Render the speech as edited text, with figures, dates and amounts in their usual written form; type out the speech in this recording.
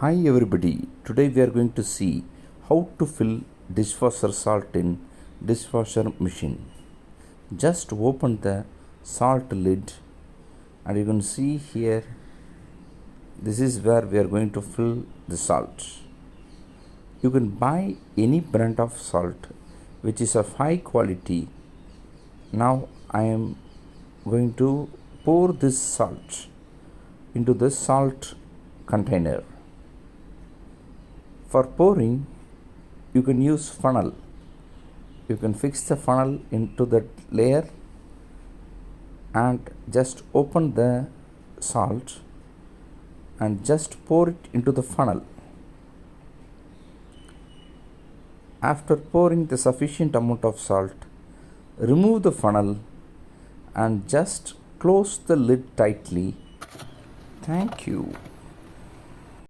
Hi everybody, today we are going to see how to fill dishwasher salt in dishwasher machine. Just open the salt lid and you can see here this is where we are going to fill the salt. You can buy any brand of salt which is of high quality. Now I am going to pour this salt into the salt container. For pouring, you can use funnel. You can fix the funnel into that layer and just open the salt and just pour it into the funnel. After pouring the sufficient amount of salt, remove the funnel and just close the lid tightly. Thank you.